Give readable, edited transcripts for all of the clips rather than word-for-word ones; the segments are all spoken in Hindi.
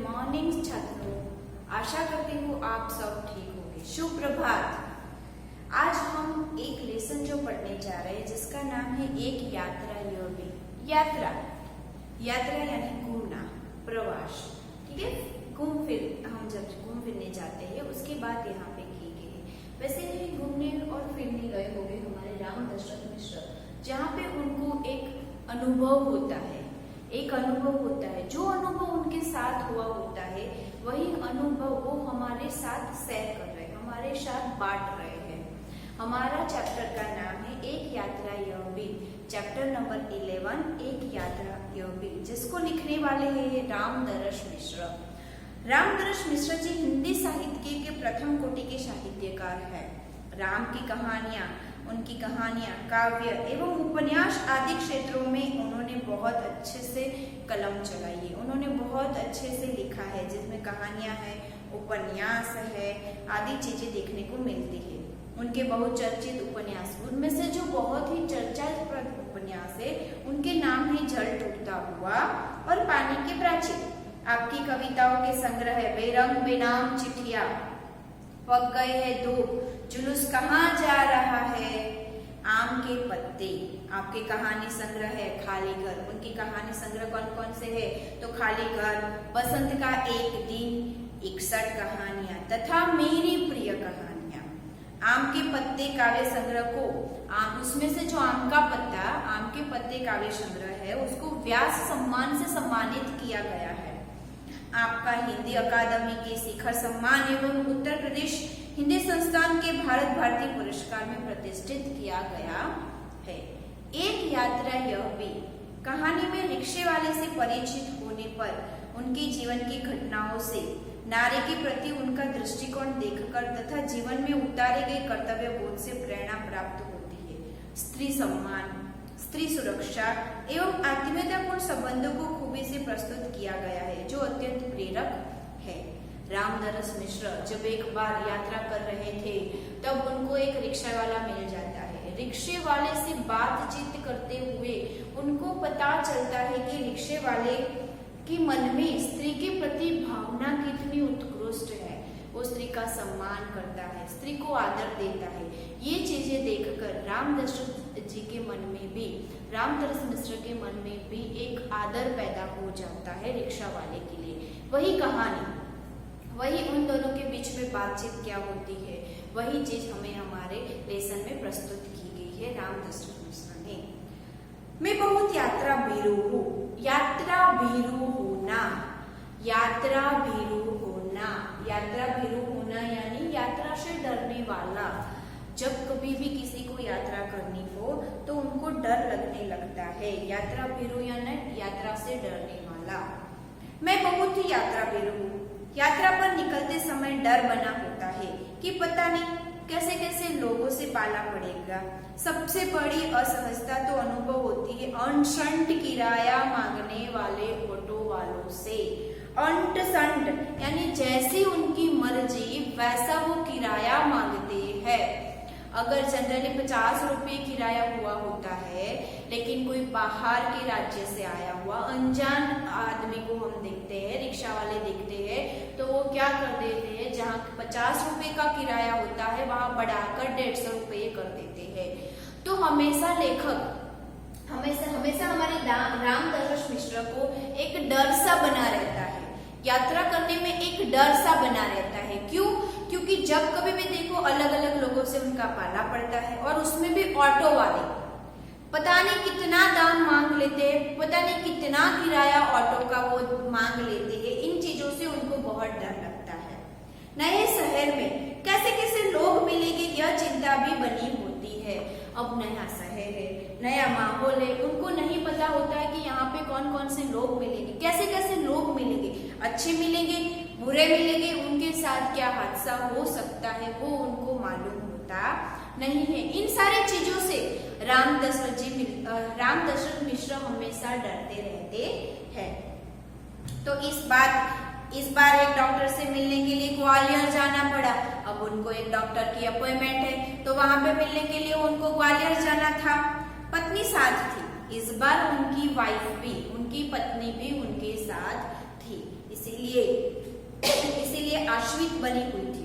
मॉर्निंग छात्रों, आशा करती हूँ आप सब ठीक होंगे। शुभ प्रभात। आज हम एक लेसन जो पढ़ने जा रहे हैं जिसका नाम है एक यात्रा योगी। यात्रा यानी घूमना, प्रवास, ठीक है। हम जब घूम फिरने जाते हैं उसके बाद यहाँ पे की गई है। वैसे ही घूमने और फिरने गए होंगे हमारे राम दशरथ मिश्र, जहाँ पे उनको एक अनुभव होता है, जो अनुभव उनके साथ हुआ होता है वही अनुभव वो हमारे साथ शेयर कर रहे हैं, हमारे साथ बांट रहे हैं। हमारा चैप्टर का नाम है एक यात्रा यह भी, चैप्टर नंबर 11 एक यात्रा यह भी, जिसको लिखने वाले हैं रामदरस मिश्र। रामदरस मिश्र जी हिंदी साहित्य के प्रथम कोटि के साहित्यकार हैं। राम की कहानियां, उनकी कहानियां, काव्य एवं उपन्यास आदि क्षेत्रों में उन्होंने बहुत अच्छे से कलम चलाई है। उन्होंने बहुत अच्छे से लिखा है, जिसमें कहानियां है, उपन्यास है, आदि चीजें देखने को मिलती है। उनके बहुचर्चित उपन्यास, उनमें से जो बहुत ही चर्चास्पद उपन्यास है उनके नाम है जल टूटता हुआ और पानी के प्राचीर। आपकी कविताओं के संग्रह है बेरंग बेनाम चिट्ठियां, पक गए हैं धूप, जुलूस कहाँ जा रहा है, आम के पत्ते। आपके कहानी संग्रह है खाली घर। उनकी कहानी संग्रह कौन कौन से है तो खाली घर, बसंत का एक दिन, 61 कहानियां तथा मेरी प्रिय कहानियां। आम के पत्ते काव्य संग्रह को उसमें से जो आम के पत्ते काव्य संग्रह है उसको व्यास सम्मान से सम्मानित किया गया है। आपका हिंदी अकादमी के शिखर सम्मान एवं उत्तर प्रदेश हिंदी संस्थान के भारत भारती पुरस्कार में प्रतिष्ठित किया गया है। एक यात्रा यह भी, कहानी में रिक्शे वाले से परिचित होने पर उनके जीवन की घटनाओं से नारी के प्रति उनका दृष्टिकोण देखकर तथा जीवन में उतारे गए कर्तव्य बोध से प्रेरणा प्राप्त होती है। स्त्री सम्मान, स्त्री सुरक्षा एवं आत्मीयतापूर्ण संबंधों को खूबी से प्रस्तुत किया गया है, जो अत्यंत प्रेरक है। रामदरस मिश्र जब एक बार यात्रा कर रहे थे तब उनको एक रिक्शा वाला मिल जाता है। रिक्शे वाले से बातचीत करते हुए उनको पता चलता है कि रिक्शे वाले के मन में स्त्री के प्रति भावना कितनी उत्कृष्ट है। वो स्त्री का सम्मान करता है, स्त्री को आदर देता है। ये चीजें देखकर रामदरस मिश्र के मन में भी एक आदर पैदा हो जाता है रिक्शा वाले के लिए। वही कहानी, वही उन दोनों के बीच में बातचीत क्या होती है, वही चीज हमें हमारे लेसन में प्रस्तुत की गई है रामदरस मिश्र ने। मैं बहुत यात्रा भीरू हूँ। यात्रा भीरू होना, यात्रा भीरू होना, यात्रा भीरू होना यानी यात्रा से डरने वाला। जब कभी भी किसी को यात्रा करनी हो तो उनको डर लगने लगता है। यात्रा भीरू यानी यात्रा से डरने वाला। मैं बहुत ही यात्रा भीरू हूँ। यात्रा पर निकलते समय डर बना होता है कि पता नहीं कैसे कैसे लोगों से पाला पड़ेगा। सबसे बड़ी असहजता तो अनुभव होती है अनशंट किराया मांगने वाले ऑटो वालों से। अंट संट यानी जैसी उनकी मर्जी वैसा वो किराया मांगते हैं। अगर जनरली 50 रुपये किराया हुआ होता है, लेकिन कोई बाहर के राज्य से आया हुआ अनजान आदमी को हम देखते हैं, रिक्शा वाले देखते हैं, तो वो क्या कर देते हैं, जहाँ 50 रुपये का किराया होता है वहां बढ़ाकर 150 रुपये कर देते हैं। तो हमेशा लेखक हमेशा हमारे रामदरस मिश्र को एक डर सा बना रहता है। यात्रा करने में एक डर सा बना रहता है। क्यों? क्योंकि जब कभी भी देखो अलग अलग लोगों से उनका पाला पड़ता है, और उसमें भी ऑटो वाले पता नहीं कितना दाम मांग लेते हैं, पता नहीं कितना किराया ऑटो का वो मांग लेते हैं। इन चीजों से उनको बहुत डर लगता है। नए शहर में कैसे कैसे लोग मिलेंगे यह चिंता भी बनी होती है। अब नया शहर है, नया माहौल है, उनको नहीं पता होता है कि यहाँ पे कौन कौन से लोग मिलेंगे, कैसे कैसे लोग मिलेंगे, अच्छे मिलेंगे, बुरे मिलेंगे, उनके साथ क्या हादसा हो सकता है वो उनको मालूम होता नहीं है। इन सारी चीजों से रामदरस मिश्र हमेशा डरते रहते हैं। तो इस बार एक डॉक्टर से मिलने के लिए ग्वालियर जाना पड़ा। अब उनको एक डॉक्टर की अपॉइंटमेंट है तो वहां पे मिलने के लिए उनको ग्वालियर जाना था। पत्नी साथ थी। इस बार उनकी वाइफ भी, उनकी पत्नी भी उनके साथ थी। इसीलिए इसीलिए आश्वित बनी हुई थी।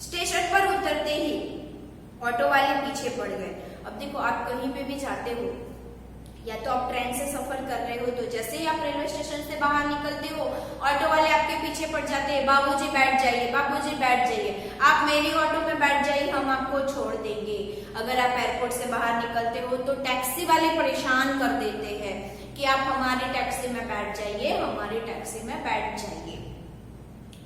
स्टेशन पर उतरते ही ऑटो वाले पीछे पड़ गए। अब देखो, आप कहीं पे भी जाते हो, या तो आप ट्रेन से सफर कर रहे हो, तो जैसे ही आप रेलवे स्टेशन से बाहर निकलते हो, ऑटो वाले आपके पीछे पड़ जाते हैं, बाबूजी बैठ जाइए, बाबूजी बैठ जाइए, आप मेरी ऑटो में बैठ जाइए, हम आपको छोड़ देंगे। अगर आप एयरपोर्ट से बाहर निकलते हो तो टैक्सी वाले परेशान कर देते हैं कि आप हमारी टैक्सी में बैठ जाइए, हमारी टैक्सी में बैठ जाइए।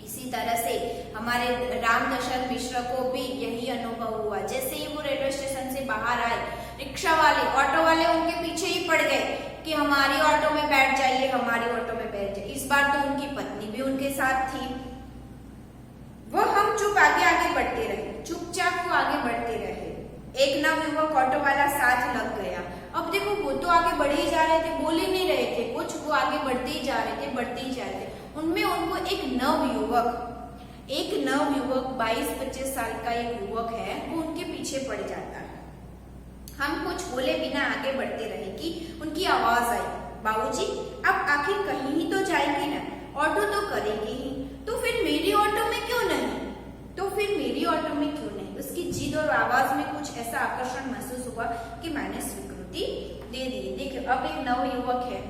इसी तरह से हमारे रामदशरथ मिश्र को भी यही अनुभव हुआ। जैसे ही वो रेलवे स्टेशन से बाहर आए, रिक्शा वाले, ऑटो वाले उनके पीछे ही पड़ गए कि हमारी ऑटो में बैठ जाइए, हमारी ऑटो में बैठ जाइए। इस बार तो उनकी पत्नी भी उनके साथ थी। वो हम चुप आगे आगे बढ़ते रहे, चुपचाप वो आगे बढ़ते रहे। एक नवयुवक ऑटो वाला साथ लग गया। अब देखो, वो तो आगे बढ़े ही जा रहे थे, बोल ही नहीं रहे थे कुछ, वो आगे बढ़ते ही जा रहे थे, बढ़ते ही जा रहे थे। उनमें उनको एक नवयुवक 22-25 साल का एक युवक है, वो उनके पीछे पड़ जाता है। हम कुछ बोले बिना आगे बढ़ते रहे कि उनकी आवाज आई, बाबूजी अब आखिर कहीं ही तो जाएंगे ना, ऑटो तो करेंगे ही, तो फिर मेरी ऑटो में क्यों नहीं, तो फिर मेरी ऑटो में क्यों नहीं। उसकी जिद और आवाज में कुछ ऐसा आकर्षण महसूस हुआ कि मैंने स्वीकृति दे दी। देखिए, अब एक नवयुवक है,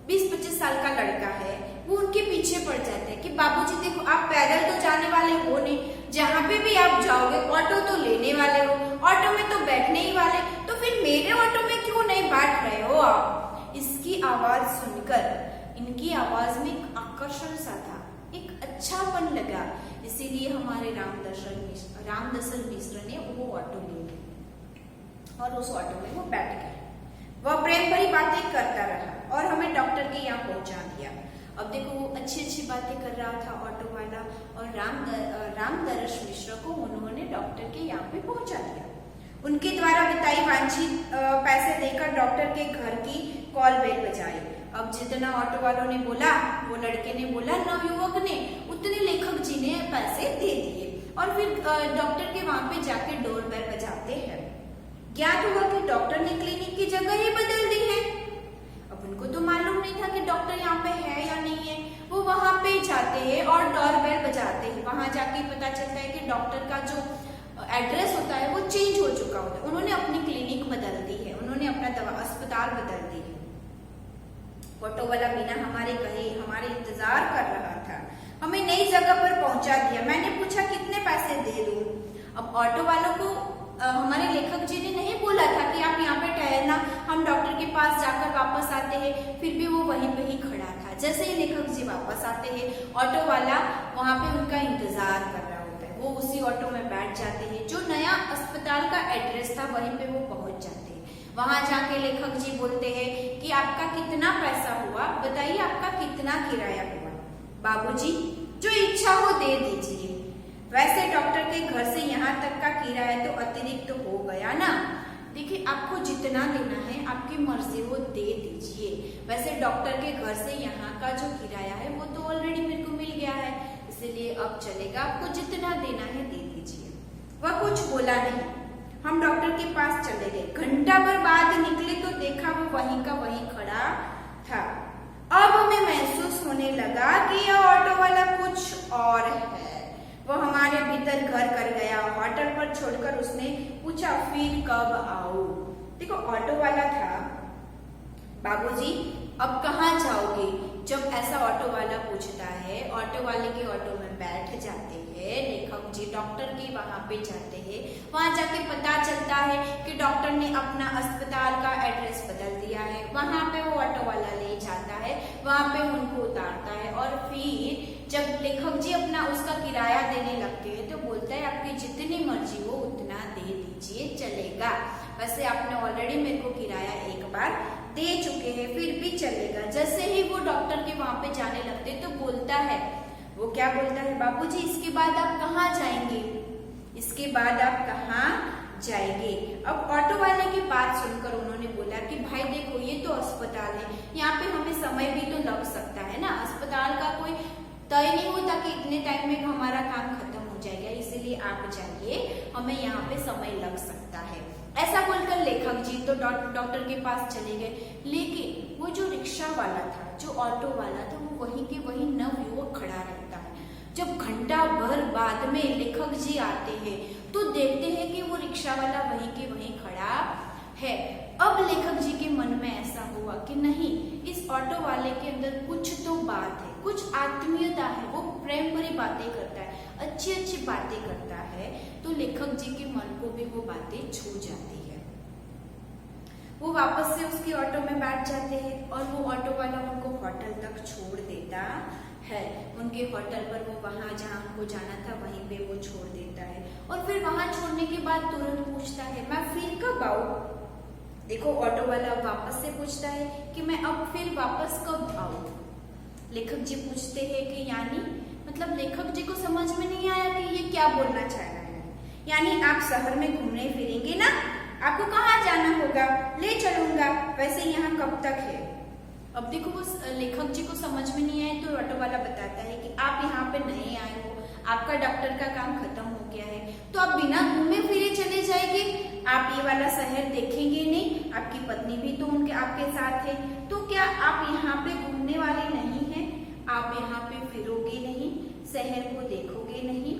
20-25 साल का लड़का है, वो उनके पीछे पड़ जाते हैं कि बाबूजी देखो, आप पैदल तो जाने वाले हो नहीं, जहाँ पे भी आप जाओगे ऑटो तो लेने वाले हो, ऑटो में तो बैठने ही वाले, तो फिर मेरे ऑटो में क्यों नहीं बैठ रहे हो आप। इसकी आवाज सुनकर इनकी आवाज में एक आकर्षण सा था, एक अच्छापन लगा, इसीलिए हमारे रामदशरथ मिश्र ने वो ऑटो ले ली और उस ऑटो में वो बैठ गए। वह प्रेम भरी बातें करता रहा और हमें डॉक्टर के यहाँ पहुंचा दिया। अब देखो, वो अच्छी बातें कर रहा था ऑटो वाला, और रामदशरथ मिश्र को उन्होंने डॉक्टर के यहाँ पे पहुंचा दिया। उनके द्वारा बिताई वांछित पैसे देकर डॉक्टर के घर की कॉल बेल बजाई। अब जितना ऑटो वालों ने बोला, वो लड़के ने बोला, नवयुवक ने, उतने लेखक जी ने पैसे दे दिए और फिर डॉक्टर के वहां पे जाके डोर बेल बजाते हैं। ज्ञात हुआ कि डॉक्टर ने क्लिनिक की जगह ही बदल दी है। अब उनको तो मालूम नहीं था कि डॉक्टर यहाँ पे है या नहीं है। वो वहां पे जाते हैं और डोर बेल बजाते हैं। वहां जाके पता चलता है कि डॉक्टर का जो एड्रेस होता है वो चेंज हो चुका होता है। उन्होंने अपनी क्लिनिक बदल दी है, उन्होंने अपना अस्पताल बदल दी है। ऑटो वाला बिना हमारे कहे हमारे इंतजार कर रहा था, हमें नई जगह पर पहुंचा दिया। मैंने पूछा कितने पैसे दे दूं। अब ऑटो वालों को हमारे लेखक जी ने नहीं बोला था कि आप यहाँ पे ठहरना, हम डॉक्टर के पास जाकर वापस आते हैं, फिर भी वो वहीं पे ही खड़ा था। जैसे ही लेखक जी वापस आते हैं, ऑटो वाला वहां पे उनका इंतजार कर रहा होता है। वो उसी ऑटो में बैठ जाते हैं, जो नया अस्पताल का एड्रेस था वहीं पे वो पहुंच जाते हैं। वहां जाके लेखक जी बोलते हैं कि आपका कितना पैसा हुआ, बताइए आपका कितना किराया हुआ। बाबूजी, जो इच्छा हो दे दीजिए। वैसे डॉक्टर के घर से यहाँ तक का किराया तो अतिरिक्त हो गया ना। देखिए, आपको जितना देना है आपकी मर्जी हो दे दीजिए। वैसे डॉक्टर के घर से यहाँ का जो किराया है वो तो ऑलरेडी मेरे को मिल गया है, इसलिए अब चलेगा, आपको जितना देना है दे दीजिए। वह कुछ बोला नहीं। हम डॉक्टर के पास चले गए। घंटा भर बाद निकले तो देखा वो वहीं का वहीं खड़ा था। अब हमें महसूस होने लगा कि यह ऑटो वाला कुछ और है। वो हमारे भीतर घर कर गया। होटल पर छोड़कर उसने पूछा, फिर कब आओ। देखो, ऑटो वाला था, बाबूजी अब कहाँ जाओगे। जब ऐसा ऑटो वाला पूछता है, ऑटो वाले के ऑटो में बैठ जाते हैं। लेखक जी डॉक्टर के वहां पे जाते हैं। वहां जाके पता चलता है कि डॉक्टर ने अपना अस्पताल का एड्रेस बदल दिया है। वहां पे वो ऑटो वाला ले जाता है, वहां पे उनको उतारता है और फिर जब लेखक जी अपना उसका किराया देने लगते हैं तो बोलता है, आपकी जितनी मर्जी हो उतना दे दीजिए, चलेगा। वैसे आपने ऑलरेडी मेरे को किराया एक बार दे चुके हैं, फिर भी चलेगा। जैसे ही वो डॉक्टर के वहां पे जाने लगते तो बोलता है, वो क्या बोलता है, बाबूजी इसके बाद आप कहाँ जाएंगे, इसके बाद आप कहाँ जाएंगे। अब ऑटो वाले की बात सुनकर उन्होंने बोला कि भाई देखो, ये तो अस्पताल है, यहाँ पे हमें समय भी तो लग सकता है ना। अस्पताल का कोई तय नहीं होता कि इतने टाइम में हमारा काम खत्म हो जाएगा, इसीलिए आप जाइए, हमें यहाँ पे समय लग सकता है। ऐसा बोलकर लेखक जी तो डॉक्टर के पास चले गए, लेकिन वो जो रिक्शा वाला था, जो ऑटो वाला था, वो वहीं के वहीं नवयुवक खड़ा रहता है। जब घंटा भर बाद में लेखक जी आते हैं तो देखते हैं कि वो रिक्शा वाला वहीं के वहीं खड़ा है। अब लेखक जी के मन में ऐसा हुआ कि नहीं, इस ऑटो वाले के अंदर कुछ तो बात है, कुछ आत्मीयता है, वो प्रेम भरी बातें करता है, अच्छी अच्छी बातें करता है। तो लेखक जी के मन को भी वो बातें छू जाती है। वो वापस से उसकी ऑटो में बैठ जाते हैं और वो ऑटो वाला उनको होटल तक छोड़ देता है। उनके होटल पर वो वहां जहां उनको जाना था वहीं पे वो छोड़ देता है और फिर वहां छोड़ने के बाद तुरंत पूछता है, मैं फिर कब आऊं? देखो, ऑटो वाला वापस से पूछता है कि मैं अब फिर वापस कब आऊं? लेखक जी पूछते हैं कि यानी, मतलब लेखक जी को समझ में नहीं आया कि ये क्या बोलना चाह रहा है। यानी आप शहर में घूमने फिरेंगे ना, आपको कहाँ जाना होगा, ले चलूंगा, वैसे यहाँ कब तक है? अब देखो, वो लेखक जी को समझ में नहीं आया तो ऑटो वाला बताता है कि आप यहाँ पे नए आए हो, आपका डॉक्टर का काम खत्म हो गया है, तो आप बिना घूमे फिरे चले जाएंगे, आप ये वाला शहर देखेंगे नहीं, आपकी पत्नी भी तो उनके आपके साथ है, तो क्या आप यहाँ पे घूमने वाले नहीं हैं? आप यहाँ पे फिरोगे नहीं, शहर को देखोगे नहीं,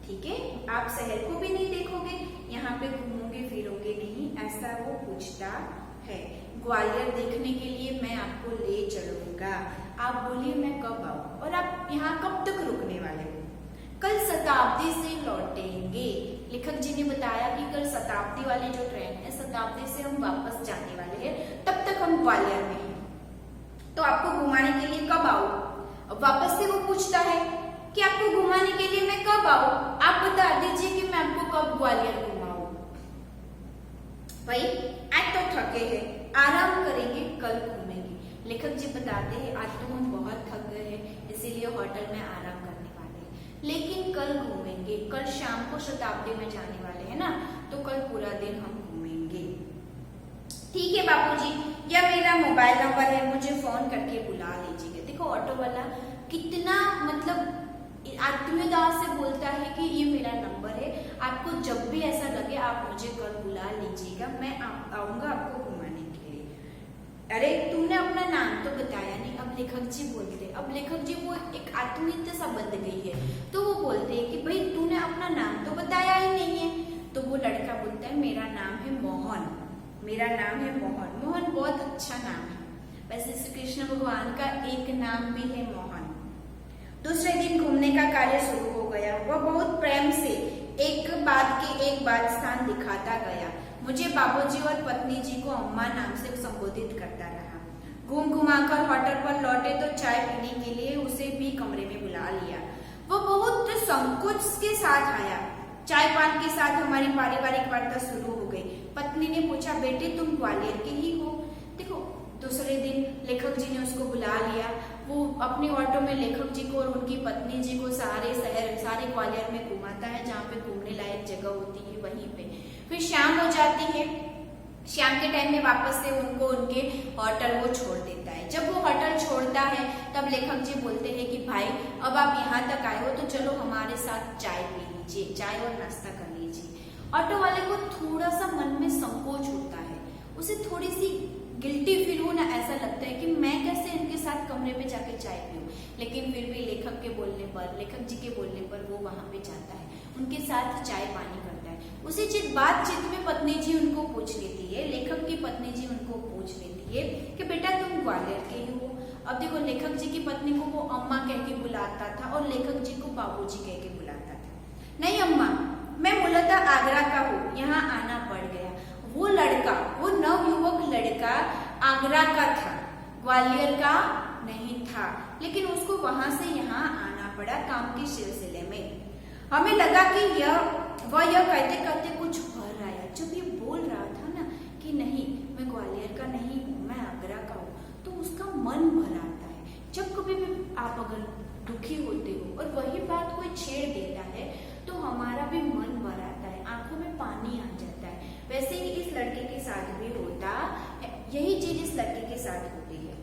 ठीक है, आप शहर को भी नहीं देखोगे, यहाँ पे घूमोगे फिरोगे नहीं, ऐसा वो पूछता है। ग्वालियर देखने के लिए मैं आपको ले चलूंगा, आप बोलिए मैं कब आऊं और आप यहाँ कब तक रुकने वाले हो? कल शताब्दी से लौटेंगे। लेखक जी ने बताया कि कल शताब्दी वाली जो ट्रेन है, शताब्दी से हम वापस जाने वाले हैं, तब तक हम ग्वालियर में हैं, तो आपको घुमाने के लिए कब आऊं? अब वापस से वो पूछता है कि आपको घुमाने के लिए मैं कब आऊं, आप बता दीजिए कि मैं आपको कब ग्वालियर घुमाऊं। भाई आज तो थके हैं, आराम करेंगे, कल घूमेंगे। लेखक जी बताते हैं आज तो हम बहुत थक गए हैं, इसीलिए होटल में आराम करने वाले हैं, लेकिन कल घूमेंगे, कल शाम को शताब्दी में जाने वाले हैं ना, तो कल पूरा दिन हम घूमेंगे। ठीक है बापूजी, यह मेरा मोबाइल नंबर है, मुझे फोन करके बुला लीजिएगा। देखो, ऑटो वाला कितना मतलब आत्मीयता से बोलता है कि ये मेरा नंबर है, आपको जब भी ऐसा लगे आप मुझे कल बुला लीजिएगा, मैं आऊंगा आपको घुमाने के लिए। अरे तुमने अपना नाम तो बताया नहीं, अब लेखक जी बोलते, अब लेखक जी वो एक आत्मीयता सा बंध गई है, तो वो बोलते हैं कि भाई तूने अपना नाम तो बताया ही नहीं है। तो वो लड़का बोलता है मेरा नाम है मोहन, मेरा नाम है मोहन। मोहन बहुत अच्छा नाम है, वैसे श्री कृष्ण भगवान का एक नाम भी है मोहन। दूसरे दिन घूमने का कार्य शुरू हो गया। वह बहुत प्रेम से एक बाद के एक बात स्थान दिखाता गया। मुझे बाबूजी और पत्नी जी को अम्मा नाम से संबोधित करता रहा। घूम घुमाकर होटल पर लौटे तो चाय पीने के लिए उसे भी कमरे में बुला लिया। वह बहुत संकोच के साथ आया। चाय पान के साथ हमारी पारिवारिक वार्ता शुरू हो गई। पत्नी ने पूछा, बेटे तुम ग्वालियर के ही हो? देखो, दूसरे दिन लेखक जी ने उसको बुला लिया। वो अपनी ऑटो में लेखक जी को और उनकी पत्नी जी को सारे शहर, सारे ग्वालियर में घुमाता है, जहाँ पे घूमने लायक जगह होती है वहीं पे। फिर शाम हो जाती है, शाम के टाइम में वापस से उनको उनके होटल वो छोड़ देता है। जब वो होटल छोड़ता है तब लेखक जी बोलते हैं कि भाई अब आप यहाँ तक आए हो तो चलो हमारे साथ चाय पी लीजिए, चाय और नाश्ता कर लीजिए। ऑटो वाले को थोड़ा सा मन में संकोच होता है, उसे थोड़ी सी गिल्टी फील होना, ऐसा लगता है कि मैं कैसे इनके साथ कमरे में जाके चाय पीऊं, लेकिन फिर भी लेखक के बोलने पर, लेखक जी के बोलने पर वो वहां पे जाता है, उनके साथ चाय पानी करता है। उसी बातचीत में पत्नी जी उनको पूछ लेती है, लेखक की पत्नी जी उनको पूछ लेती है कि बेटा तुम ग्वालियर के ही हो? अब देखो, लेखक जी की पत्नी को वो अम्मा कह के बुलाता था और लेखक जी को बाबूजी कह के बुलाता था। नहीं अम्मा, मैं मूलतः आगरा का हूँ, यहाँ आना पड़ गया। वो लड़का, वो नवयुवक लड़का आगरा का था, ग्वालियर का नहीं था, लेकिन उसको वहां से यहाँ आना पड़ा काम के सिलसिले में। हमें लगा कि वह कहते कहते कुछ भर आया। जब ये बोल रहा था ना कि नहीं मैं ग्वालियर का नहीं हूँ, मैं आगरा का हूँ, तो उसका मन भर आता है। जब कभी भी आप अगर दुखी होते हो और वही बात कोई छेड़ देता है तो हमारा भी मन भर आता है, आंखों में पानी आ जाता है। वैसे ही इस लड़के के साथ भी होता है, यही चीज इस लड़के के साथ होती है,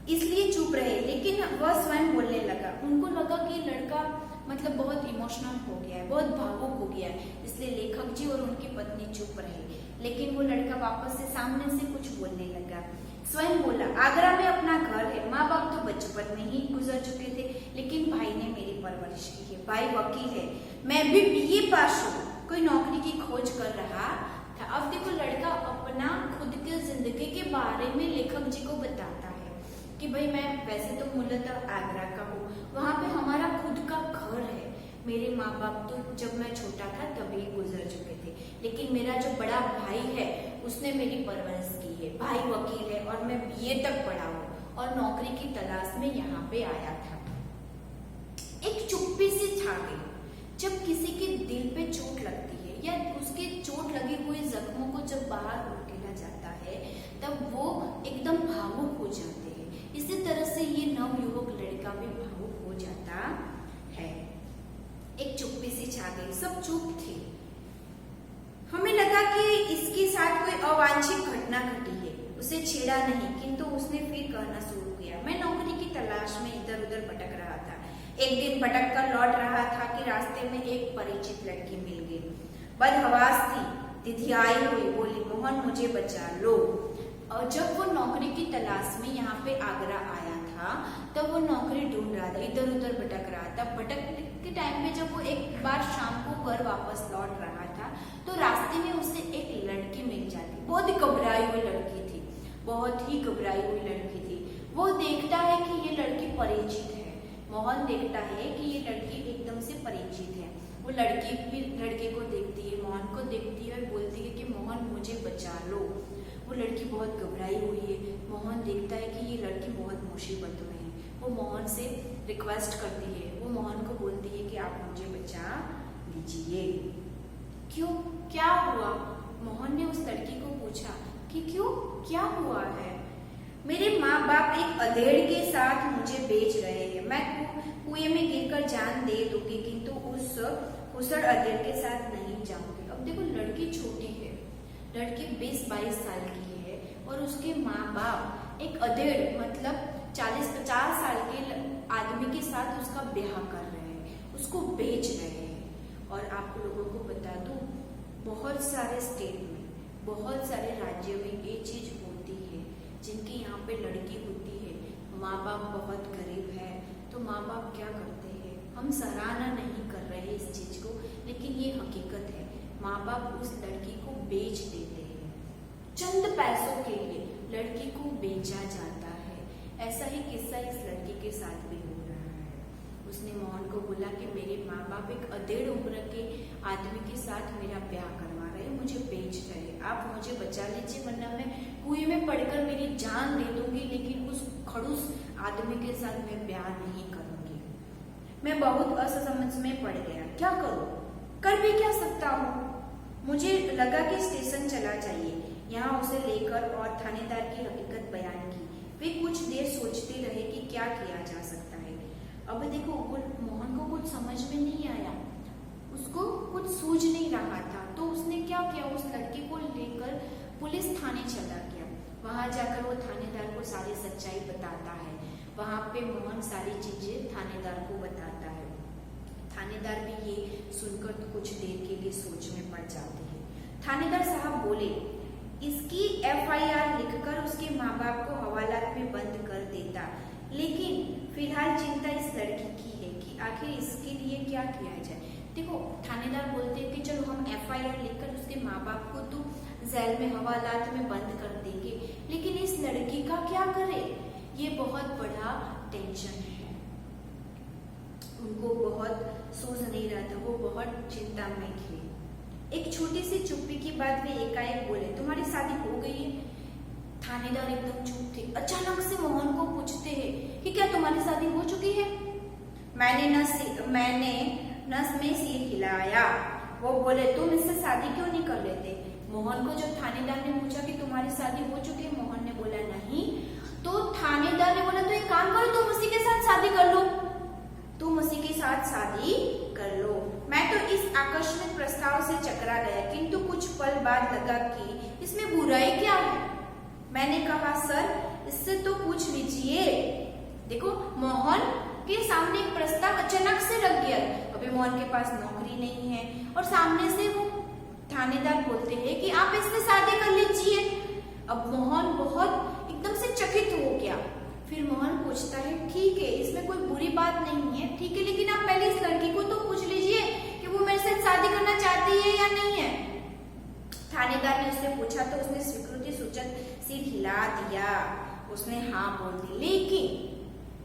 इसलिए चुप रहे। लेकिन वह स्वयं बोलने लगा। उनको लगा कि लड़का मतलब बहुत इमोशनल हो गया है, बहुत भावुक हो गया है, इसलिए लेखक जी और उनकी पत्नी चुप रहे। लेकिन वो लड़का वापस से सामने से कुछ बोलने लगा। स्वयं बोला, आगरा में अपना घर है, माँ बाप तो बचपन में ही गुजर चुके थे, लेकिन भाई ने मेरी परवरिश की है। भाई वकील है, मैं भी बीए पास हूँ, कोई नौकरी की खोज कर रहा था। अब देखो लड़का अपना खुद की जिंदगी के बारे में लेखक जी को बताता है कि भाई मैं वैसे तो मूलतः आगरा का हूँ, वहाँ पे हमारा खुद का घर है, मेरे माँ बाप तो जब मैं छोटा था तभी गुजर चुके थे, लेकिन मेरा जो बड़ा भाई है उसने मेरी परवरिश की है। भाई वकील है और मैं बीए तक पढ़ा हूँ और नौकरी की तलाश में यहाँ पे आया था। एक चुप्पी सी छा गई। जब किसी के दिल पे चोट लगती है या उसके चोट लगे हुए जख्मों को जब बाहर उकेला जाता है तब वो एकदम भावुक हो जाते हैं। इसी तरह से ये नवयुवक लड़का भी भावुक हो जाता है। एक चुप्पी सी छा गई, सब चुप थे। हमें लगा कि इसके साथ कोई अवांछित घटना घटी है, उसे छेड़ा नहीं, किंतु उसने फिर कहना शुरू किया, मैं नौकरी की तलाश में इधर उधर भटक रहा था। एक दिन भटक कर लौट रहा था कि रास्ते में एक परिचित लड़की मिल गई। बदहवास थी, तिथियाई हुई, बोली, मोहन मुझे बचा लो। और जब वो नौकरी की तलाश में यहाँ पे आगरा आया था तब वो नौकरी ढूंढ रहा था, इधर उधर भटक रहा था। भटकने के टाइम में जब वो एक बार शाम को घर वापस लौट रहा था तो रास्ते में उसे एक लड़की मिल जाती, बहुत ही घबराई हुई लड़की थी, बहुत ही घबराई हुई लड़की थी। वो देखता है कि ये लड़की परिचित है, मोहन देखता है कि ये लड़की एकदम से परिचित है। वो लड़की भी लड़के को देखती है, मोहन को देखती है और बोलती है कि मोहन मुझे बचा लो। वो लड़की बहुत घबराई हुई है। मोहन देखता है कि ये लड़की बहुत मुसीबत में है। वो मोहन से रिक्वेस्ट करती है, वो मोहन को बोलती है कि आप मुझे बचा लीजिए। क्यों, क्या हुआ? मोहन ने उस लड़की को पूछा कि क्यों, क्या हुआ है? मेरे माँ बाप एक अधेड़ के साथ मुझे बेच रहे हैं, मैं कुएं में गिरकर जान दे दूंगी, किंतु उस कुशल अधेड़ के साथ नहीं जाऊंगी। अब देखो लड़की छोटी है, लड़की 20-22 साल की है और उसके माँ बाप एक अधेड़ मतलब 40-50 साल के आदमी के साथ उसका ब्याह कर रहे हैं, उसको बेच रहे हैं। और आप लोगों को बता दूं, बहुत सारे स्टेट में, बहुत सारे राज्यों में ये चीज होती है, जिनकी यहाँ पे लड़की होती है, माँ बाप बहुत गरीब है, तो माँ बाप क्या करते हैं, हम सराहना नहीं कर रहे इस चीज को, लेकिन ये हकीकत है, माँ बाप उस लड़की को बेच देते हैं, चंद पैसों के लिए लड़की को बेचा जाता है। ऐसा ही किस्सा इस लड़की के साथ भी हो रहा है। उसने मोहन को बोला कि मेरे माँ बाप एक अधेड़ उम्र के आदमी के साथ मेरा ब्याह करवा रहे, मुझे बेच रहे, आप मुझे बचा लीजिए वरना मैं कुएं में पड़कर मेरी जान दे दूंगी, लेकिन उस खड़ूस आदमी के साथ मैं ब्याह नहीं करूंगी। मैं बहुत असमंजस में पड़ गया, क्या करूं, कर भी क्या सकता हूँ। मुझे लगा कि स्टेशन चला जाइए, यहाँ उसे लेकर और थानेदार की हकीकत बयान की। वे कुछ देर सोचते रहे कि क्या किया जा सकता है। अब देखो वो मोहन को कुछ समझ में नहीं आया, उसको कुछ सूझ नहीं रहा था, तो उसने क्या किया, उस लड़की को लेकर पुलिस थाने चला गया। वहां जाकर वो थानेदार को सारी सच्चाई बताता है। वहां पे मोहन सारी चीजें थानेदार को बताता है। थानेदार भी ये सुनकर तो कुछ देर के लिए सोच में पड़ जाते हैं। थानेदार साहब बोले, इसकी एफआईआर लिखकर उसके माँ बाप को हवालात में बंद कर देता, लेकिन फिलहाल चिंता इस लड़की की है कि आखिर इसके लिए क्या किया जाए। देखो थानेदार बोलते हैं कि चलो हम एफआईआर लिखकर उसके माँ बाप को तो जेल में हवालात में बंद कर देंगे, लेकिन इस लड़की का क्या करे, ये बहुत बड़ा टेंशन है। उनको बहुत सूझ नहीं रहा था, वो बहुत चिंता में थे। एक छोटी सी चुप्पी के बाद वे एकाएक बोले, तुम्हारी शादी हो गई है? थानेदार एकदम चुप थे। अचानक से मोहन को पूछते हैं कि क्या तुम्हारी शादी हो चुकी है? मैंने नस में सिर हिलाया। वो बोले, तुम इससे शादी क्यों नहीं कर लेते? मोहन को जब थानेदार ने पूछा कि तुम्हारी शादी हो चुकी है, मोहन ने बोला नहीं। तो थानेदार ने बोला, तो एक काम करो, तुम उसी के साथ शादी कर लो, तुम उसी के साथ शादी कर लो। मैं तो इस आकस्मिक प्रस्ताव से चकरा गया, किंतु कुछ पल बाद लगा कि इसमें बुराई क्या है। मैंने कहा, सर इससे तो पूछ लीजिए। देखो मोहन कि सामने एक प्रस्ताव अचानक से रख गया। अभी मोहन के पास नौकरी नहीं है और सामने से वो थानेदार बोलते हैं कि आप इससे शादी कर लीजिए। अब मोहन बहुत एकदम से चकित हो गया। फिर मोहन पूछता है ठीक है, इसमें कोई बुरी बात नहीं है, ठीक है, लेकिन आप पहले इस लड़की को तो पूछ लीजिए कि वो मेरे साथ शादी करना चाहती है या नहीं है। थानेदार ने उससे पूछा तो उसने स्वीकृति सूचक सिर हिला दिया, उसने हाँ बोल दी।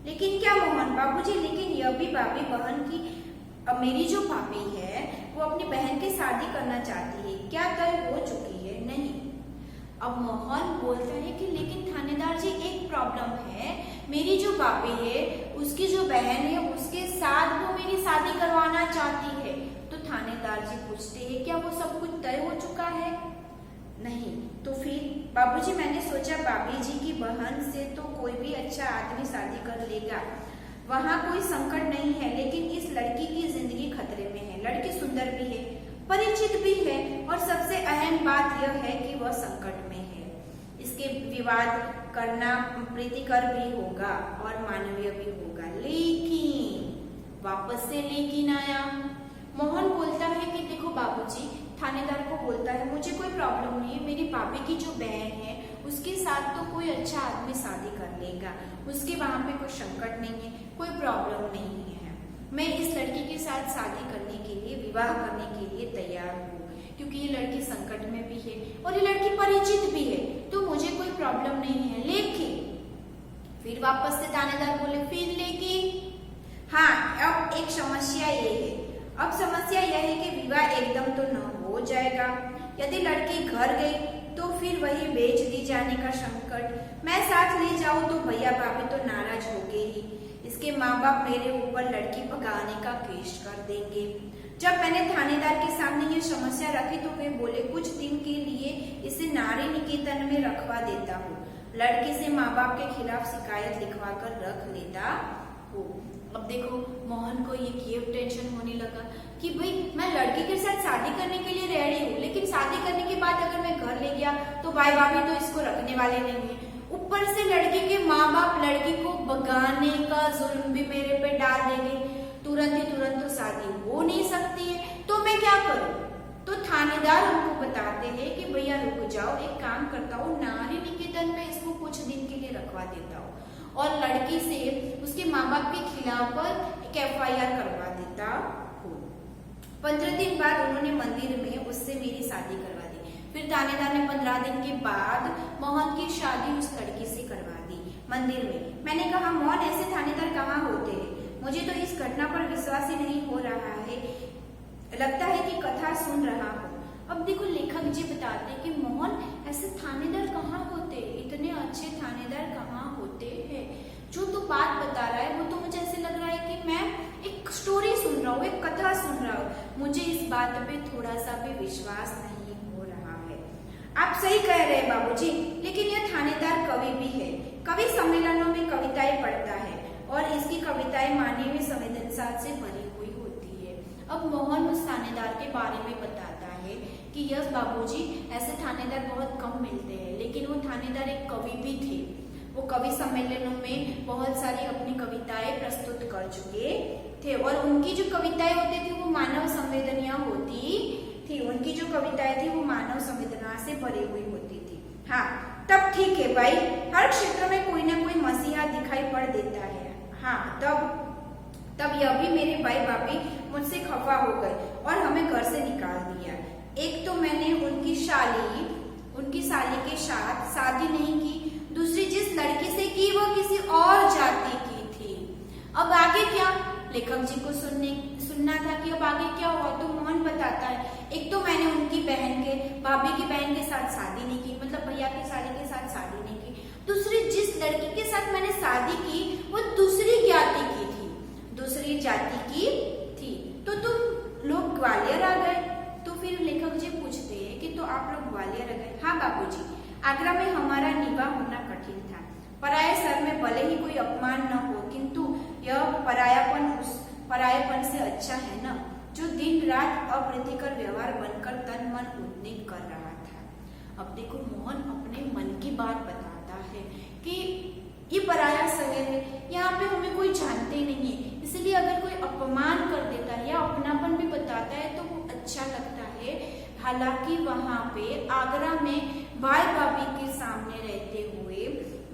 लेकिन क्या मोहन बाबूजी, लेकिन यह भी भाभी बहन की, अब मेरी जो भाभी है वो अपनी बहन की शादी करना चाहती है, क्या तय हो चुकी है? नहीं। अब मोहन बोलता है कि लेकिन थानेदार जी एक प्रॉब्लम है, मेरी जो भाभी है उसकी जो बहन है उसके साथ वो मेरी शादी करवाना चाहती है। तो थानेदार जी पूछते हैं क्या वो सब कुछ तय हो चुका है? नहीं। तो फिर बाबूजी मैंने सोचा भाभी जी की बहन से तो कोई भी अच्छा आदमी शादी कर लेगा, वहाँ कोई संकट नहीं है, लेकिन इस लड़की की जिंदगी खतरे में है। लड़की सुंदर भी है, परिचित भी है और सबसे अहम बात यह है कि वह संकट में है। इसके विवाद करना प्रीतिकर भी होगा और मानवीय भी होगा। लेकिन वापस से लेकिन आया। मोहन बोलता है कि देखो बाबूजी, थानेदार को बोलता है मुझे कोई प्रॉब्लम नहीं है, मेरी भाभी की जो बहन है उसके साथ तो कोई अच्छा आदमी शादी कर लेगा, उसके वहां पे कोई संकट नहीं है, कोई प्रॉब्लम नहीं है। मैं इस लड़की के साथ शादी करने के लिए, विवाह करने के लिए तैयार हूँ, क्योंकि ये लड़की संकट में भी है और ये लड़की परिचित भी है, तो मुझे कोई प्रॉब्लम नहीं है। लेकिन फिर वापस से थानेदार बोले फिर लेकिन हाँ, अब एक समस्या ये है। अब समस्या यह है कि विवाह एकदम तो न हो जाएगा। यदि लड़की घर गई तो फिर वही बेच दी जाने का संकट, मैं साथ ले जाऊं तो भैया भाभी तो नाराज होंगे ही, इसके माँ बाप मेरे ऊपर लड़की भगाने का केस कर देंगे। जब मैंने थानेदार के सामने ये समस्या रखी तो वे बोले कुछ दिन के लिए इसे नारी निकेतन में रखवा देता हूँ, लड़की से माँ बाप के खिलाफ शिकायत लिखवा कर रख लेता हूँ। अब देखो मोहन को ये टेंशन होने लगा कि भाई मैं लड़की के साथ शादी करने के लिए रेडी हूँ, लेकिन शादी करने के बाद अगर मैं घर ले गया तो भाई भाभी तो इसको रखने वाले नहीं है, ऊपर से लड़की के माँ बाप लड़की को भगाने का जुल्म भी मेरे पे डाल देंगे, तुरंत तो शादी हो नहीं सकती है, तो मैं क्या करूँ? तो थानेदार उनको बताते हैं कि भैया रुक जाओ, एक काम करता हूँ, नारी निकेतन में इसको कुछ दिन के लिए रखवा देता हूँ और लड़की से उसके माँ बाप के खिलाफ एक FIR करवा देता हूँ। 15 दिन बाद उन्होंने मंदिर में उससे मेरी शादी करवा दी। फिर थानेदार ने 15 दिन के बाद मोहन की शादी उस लड़की से करवा दी मंदिर में। मैंने कहा मोहन ऐसे थानेदार कहाँ होते हैं, मुझे तो इस घटना पर विश्वास ही नहीं हो रहा है, लगता है कि कथा सुन रहा हूँ। अब देखो लेखक जी बताते हैं कि मोहन ऐसे थानेदार कहाँ होते, इतने अच्छे थानेदार कहाँ होते हैं। जो तो बात बता रहा है वो तो मुझे ऐसे लग रहा है कि मैं एक स्टोरी सुन रहा हूँ, एक कथा सुन रहा हूँ, मुझे इस बात पे थोड़ा सा भी विश्वास नहीं हो रहा है। आप सही कह रहे हैं बाबूजी, लेकिन यह थानेदार कवि भी है, कवि सम्मेलनों में कविताएं पढ़ता है और इसकी कविताएं मानवीय संवेदनशीलता से भरी हुई होती है। अब मोहन उस थानेदार के बारे में बताता है कि यस बाबूजी, ऐसे थानेदार बहुत कम मिलते हैं, लेकिन वो थानेदार एक कवि भी थे। वो कवि सम्मेलनों में बहुत सारी अपनी कविताएं प्रस्तुत कर चुके थे और उनकी जो कविताएं होती थी वो मानव संवेदनीय होती थी, उनकी जो कविताएं थी वो मानव संवेदना से भरी हुई होती थी। हाँ, तब ठीक है भाई, हर क्षेत्र में कोई ना कोई मसीहा दिखाई पड़ देता है। हाँ, तब यह भी मेरे भाई भाभी मुझसे खफा हो गए और हमें घर से निकाल दिया। एक तो मैंने उनकी साली के साथ शादी नहीं की, दूसरी जिस लड़की से की वो किसी और जाति की थी। अब आगे क्या, लेखक जी को सुनना था कि अब आगे क्या हुआ। तो मोहन बताता है, एक तो मैंने उनकी भाभी की बहन के साथ शादी नहीं की, मतलब भैया की साली के साथ शादी नहीं की। दूसरी जिस लड़की के साथ मैंने शादी की वो दूसरी जाति की थी, दूसरी जाति की थी। तो तुम लोग ग्वालियर आ गए। तो फिर लेखक जी पूछते हैं कि तो आप लोग ग्वालियर आ गए? हाँ बाबूजी, आगरा में हमारा निवाह होना कठिन था। पराये शहर में भले ही कोई अपमान न हो, किंतु यह परायापन से अच्छा है न, जो दिन रात अप्रीतिकर व्यवहार बनकर तन मन उद्विग्न कर रहा था। अब देखो मोहन अपने मन की बात बताता है कि ये पराया शहर है, यहाँ पे हमें कोई जानते नहीं है, इसलिए अगर कोई अपमान कर देता है या अपनापन भी बताता है तो वो अच्छा लगता है। हालांकि वहाँ पे आगरा में भाई भाभी के सामने रहते हुए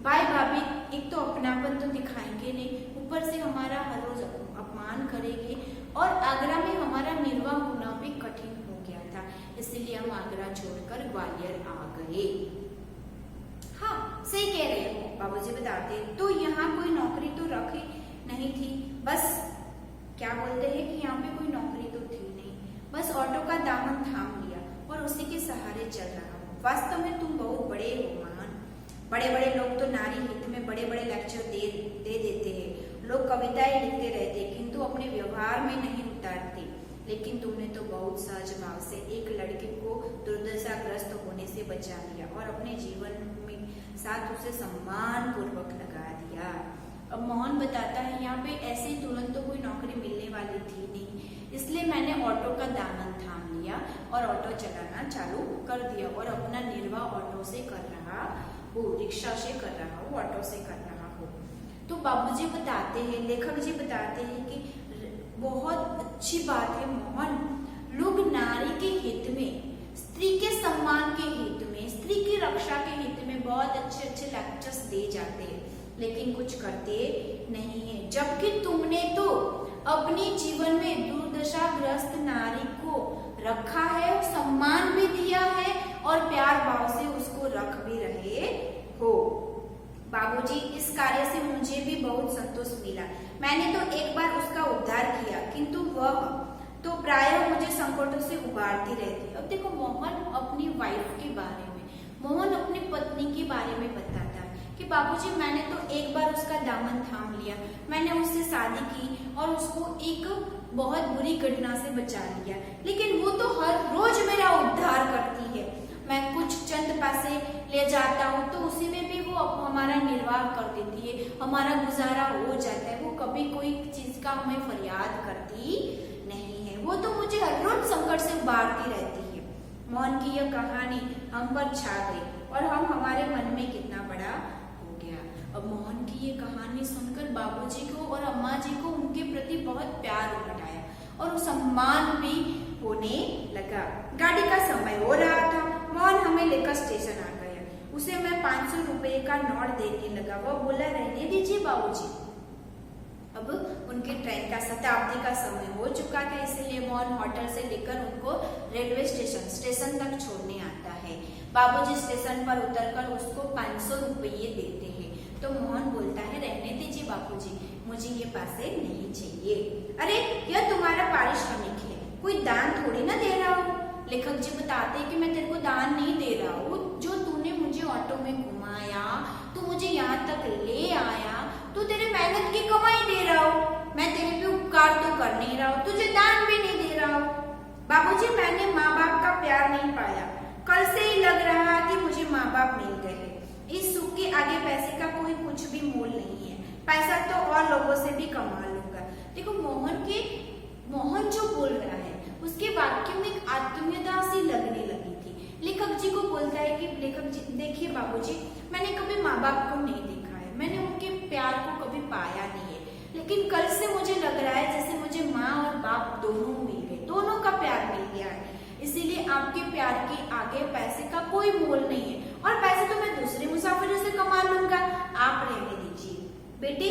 भाई भाभी एक तो अपनापन तो दिखाएंगे नहीं, ऊपर से हमारा हर रोज अपमान करेंगे और आगरा में हमारा निर्वाह होना भी कठिन हो गया था, इसलिए हम आगरा छोड़कर ग्वालियर आ गए। हाँ, सही कह रहे हो बाबूजी बताते। तो यहाँ कोई नौकरी तो रखी नहीं थी, बस क्या बोलते हैं कि यहाँ पे कोई नौकरी तो थी नहीं, बस ऑटो का दामन थाम लिया और उसी के सहारे चल रहा हूँ। वास्तव में तुम बहुत बड़े हो महान। बड़े बड़े लोग तो नारी हित में बड़े बड़े लेक्चर दे देते हैं, लोग कविताएं लिखते रहते किंतु अपने व्यवहार में नहीं उतारते, लेकिन तुमने तो बहुत सहज भाव से एक लड़के को दुर्दशाग्रस्त होने से बचा लिया और अपने जीवन में साथ उसे सम्मान पूर्वक लगा दिया। अब मोहन बताता है यहाँ पे ऐसे तुरंत तो कोई नौकरी मिलने वाली थी नहीं, इसलिए मैंने ऑटो का दामन थाम लिया और ऑटो चलाना चालू कर दिया और अपना निर्वाह ऑटो से कर रहा हूँ, रिक्शा से कर रहा हूँ, ऑटो से कर रहा हूँ। तो बाबूजी बताते हैं, लेखक जी बताते हैं कि बहुत अच्छी बात है मोहन, लोग नारी के हित में, स्त्री के सम्मान के हित में, स्त्री की रक्षा के हित में बहुत अच्छे अच्छे लेक्चर्स दे जाते हैं, लेकिन कुछ करते नहीं है। जबकि तुमने तो अपने जीवन में दुर्दशाग्रस्त नारी को रखा है, सम्मान भी दिया है और प्यार भाव से उसको रख भी रहे हो। बाबूजी, इस कार्य से मुझे भी बहुत संतोष मिला। मैंने तो एक बार उसका उद्धार किया, किंतु वह तो प्रायः मुझे संकटों से उबारती रहती। अब देखो, मोहन अपनी वाइफ के बारे में, मोहन अपनी पत्नी के बारे में बताता है कि बाबूजी मैंने तो एक बार उसका दामन थाम लिया, मैंने उससे शादी की और उसको एक बहुत बुरी घटना से बचा लिया, लेकिन वो तो हर रोज मेरा उद्धार करती है। मैं कुछ चंद पैसे ले जाता हूँ तो उसी में भी वो हमारा निर्वाह कर देती है, हमारा गुजारा हो जाता है। वो कभी कोई चीज का हमें फरियाद करती नहीं है, वो तो मुझे हर रोज संकट से उबारती रहती है। मोहन की यह कहानी हम पर छा गई और हम हमारे मन में कितना बड़ा हो गया। अब मोहन की ये कहानी सुनकर बाबूजी को और अम्मा जी को उनके प्रति बहुत प्यार उमड़ आया और सम्मान भी होने लगा। गाड़ी का समय हो रहा था, मोहन हमें लेकर स्टेशन आ गया। उसे मैं 500 रुपए का नोट देने लगा, वह बोला रहने दीजिए बाबूजी। अब उनके ट्रेन का शताब्दी का समय हो चुका था, इसलिए मोहन होटल से लेकर उनको रेलवे स्टेशन तक छोड़ने आता है। बाबूजी स्टेशन पर उतरकर उसको 500 रुपये देते हैं, तो मोहन बोलता है रहने दीजिए बाबूजी, मुझे ये पैसे नहीं चाहिए। अरे यह तुम्हारा पारिश्रमिक है, कोई दान थोड़ी ना दे रहा हूँ। लेखक जी बताते हैं कि मैं तेरे को दान नहीं दे रहा हूँ, जो तूने मुझे ऑटो में घुमाया, तू मुझे यहाँ तक ले आया, तू तेरे मेहनत की कमाई दे रहा हूँ, मैं तेरे पे उपकार तो कर नहीं रहा हूँ, तुझे दान भी नहीं दे रहा हूँ। बाबूजी मैंने माँ बाप का प्यार नहीं पाया, कल से ही लग रहा कि मुझे माँ बाप मिल गए। इस सुख के आगे पैसे का कोई कुछ भी मोल नहीं है, पैसा तो और लोगों से भी कमा लूंगा। देखो मोहन जो बोल रहा है उसके वाक्य में एक आत्मीयता सी लगने लगी थी। लेखक जी को बोलता है कि लेखक जी देखिए बाबूजी, मैंने कभी माँ बाप को नहीं देखा है, मैंने उनके प्यार को कभी पाया नहीं है, लेकिन कल से मुझे लग रहा है जैसे मुझे माँ और बाप दोनों मिल गए, दोनों का प्यार मिल गया है, इसीलिए आपके प्यार के आगे पैसे का कोई मोल नहीं है और पैसे तो मैं दूसरे मुसाफिरों से कमा लूंगा, आप रहने दीजिए। बेटी,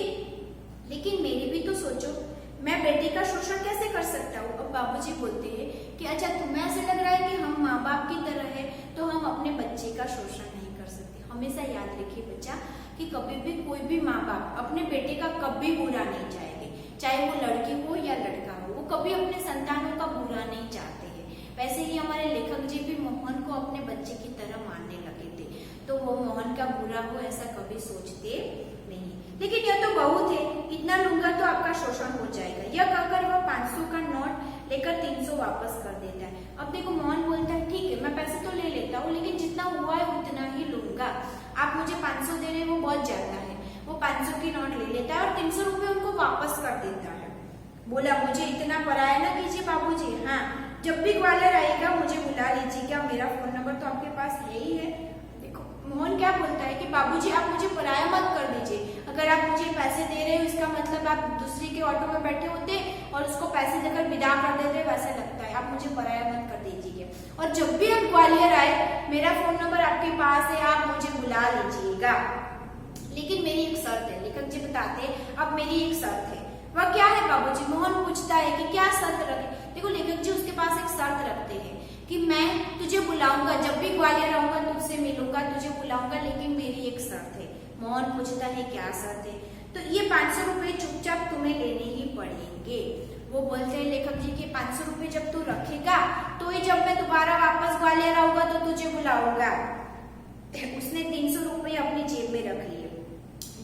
लेकिन मेरी भी तो सोचो, मैं बेटी का शोषण कैसे कर सकता हूँ। अब बाबूजी बोलते हैं कि अच्छा तुम्हें ऐसे लग रहा है कि हम माँ बाप की तरह है तो हम अपने बच्चे का शोषण नहीं कर सकते। हमेशा याद रखिए बच्चा कि कभी भी कोई भी माँ बाप अपने बेटे का कभी बुरा नहीं चाहेंगे, चाहे वो लड़की हो या लड़का हो, वो कभी अपने संतानों का बुरा नहीं चाहते हैं। वैसे ही हमारे लेखक जी भी मोहन को अपने बच्चे की तरह मानने लगे थे, तो वो मोहन का बुरा हो ऐसा कभी सोचते नहीं। लेकिन यह तो बहुत है, इतना लूंगा तो आपका शोषण हो जाएगा। यह कहकर वह 500 का नोट लेकर 300 वापस कर देता है। अब देखो मोहन बोलता है ठीक है मैं पैसे तो ले लेता हूँ, लेकिन जितना हुआ है उतना ही लूंगा, आप मुझे 500 दे रहे हैं वो बहुत ज्यादा है। वो 500 की नोट ले लेता है और 300 रुपये उनको वापस कर देता है। बोला मुझे इतना पराया ना कीजिए बाबूजी, हाँ जब भी ग्वालियर आएगा मुझे बुला लीजिएगा, मेरा फोन नंबर तो आपके पास है ही है, देखो मोहन क्या बोलता है कि बाबूजी आप मुझे पराया मत कर दीजिए। अगर आप मुझे पैसे दे रहे हो इसका मतलब आप दूसरी के ऑटो में बैठे होते और उसको पैसे देकर विदा कर देते, वैसा लगता है। आप मुझे पराया मत कर दीजिए और जब भी आप ग्वालियर आए मेरा फोन नंबर आपके पास है, आप मुझे बुला लीजिएगा। लेकिन मेरी एक शर्त है। लेखक जी बताते हैं अब मेरी एक शर्त है। वह क्या है बाबूजी? मोहन पूछता है कि क्या शर्त रखे। देखो लेखक जी उसके पास एक शर्त रखते हैं कि मैं तुझे बुलाऊंगा, जब भी ग्वालियर आऊंगा तुझसे मिलूंगा, तुझे बुलाऊंगा, लेकिन मेरी एक शर्त है। मोहन पूछता है क्या शर्त है? तो ये 500 रुपए चुपचाप तुम्हें लेने ही पड़ेंगे। वो बोलते हैं लेखक जी कि 500 रुपए जब तू रखेगा तो ही जब मैं दोबारा वापस ग्वालियर आऊंगा तो तुझे बुलाऊंगा। उसने 300 रुपए अपनी जेब में रख लिए।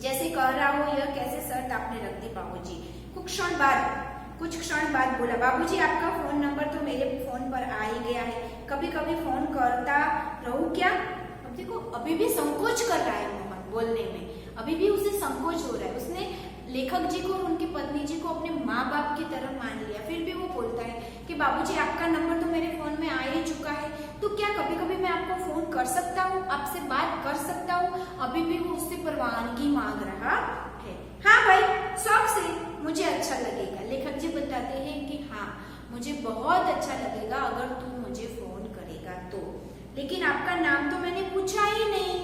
जैसे कह रहा हो यह कैसे शर्त आपने रख दी बाबूजी? कुछ क्षण बाद बोला बाबूजी आपका फोन नंबर तो मेरे फोन पर आ ही गया है, कभी कभी फोन करता रहूं क्या? अब देखो अभी भी संकोच कर रहा है मोहन बोलने में, अभी भी उसे संकोच हो रहा है। उसने लेखक जी को और उनकी पत्नी जी को अपने माँ बाप की तरह मान लिया, फिर भी वो बोलता है कि बाबूजी आपका नंबर तो मेरे फोन में आ ही चुका है, तो क्या कभी कभी मैं आपको फोन कर सकता हूँ, आपसे बात कर सकता हूँ? अभी भी वो उससे परवानगी मांग रहा है। हाँ भाई शौक से, मुझे अच्छा लगेगा। लेखक जी बताते हैं कि हाँ मुझे बहुत अच्छा लगेगा अगर तू मुझे फोन करेगा तो, लेकिन आपका नाम तो मैंने पूछा ही नहीं।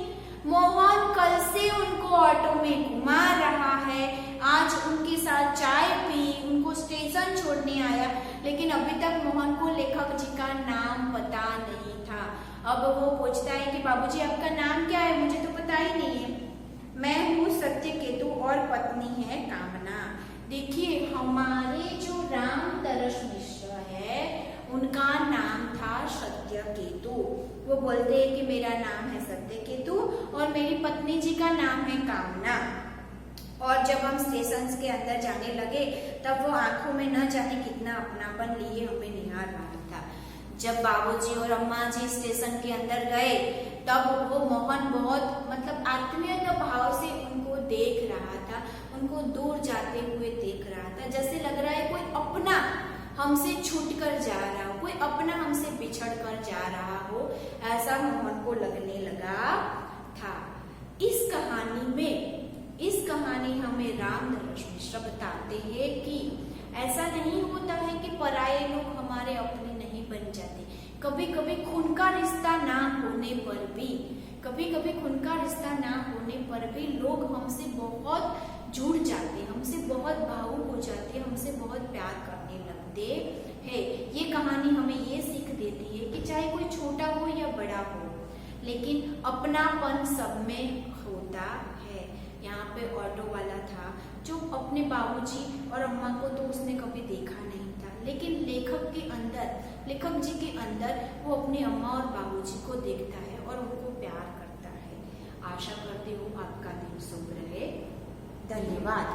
मोहन कल से उनको ऑटो में घुमा रहा है, आज उनके साथ चाय पी, उनको स्टेशन छोड़ने आया, लेकिन अभी तक मोहन को लेखक जी का नाम पता नहीं था। अब वो पूछता है कि बाबूजी आपका नाम क्या है? मुझे तो पता ही नहीं है। मैं हूँ सत्यकेतु और पत्नी है कामना। देखिए हमारे जो रामतरस मिश्र है उनका नाम था सत्यकेतु। वो बोलते हैं कि मेरा नाम है सत्यकेतु और मेरी पत्नी जी का नाम है कामना। और जब हम स्टेशन के अंदर जाने लगे तब वो आंखों में न जाने कितना अपनापन लिए हमें निहार रहा था। जब बाबूजी और अम्मा जी स्टेशन के अंदर गए तब वो मोहन बहुत मतलब आत्मीयता भाव से उनको देख रहा था, उनको दूर जाते हुए देख रहा था, जैसे लग रहा है कोई अपना हमसे छूट कर जा रहा हो, कोई अपना हमसे बिछड़ कर जा रहा हो, ऐसा मोहन को लगने लगा था। इस कहानी हमें रामतरस मिश्र बताते हैं कि ऐसा नहीं होता है कि पराये लोग हमारे अपने नहीं बन जाते। कभी कभी खून का रिश्ता ना होने पर भी लोग हमसे बहुत जुड़ जाते, हमसे बहुत भावुक हो जाते, हमसे बहुत प्यार करने लगते हैं। ये कहानी हमें ये सीख देती है कि चाहे कोई छोटा हो या बड़ा हो, लेकिन अपनापन सब में होता है। यहाँ पे ऑटो वाला था जो अपने बाबूजी और अम्मा को तो उसने कभी देखा नहीं था, लेकिन लेखक जी के अंदर वो अपनी अम्मा और बाबूजी को देखता है और उनको प्यार करता है। आशा करती हूँ आपका दिन शुभ रहे। धन्यवाद।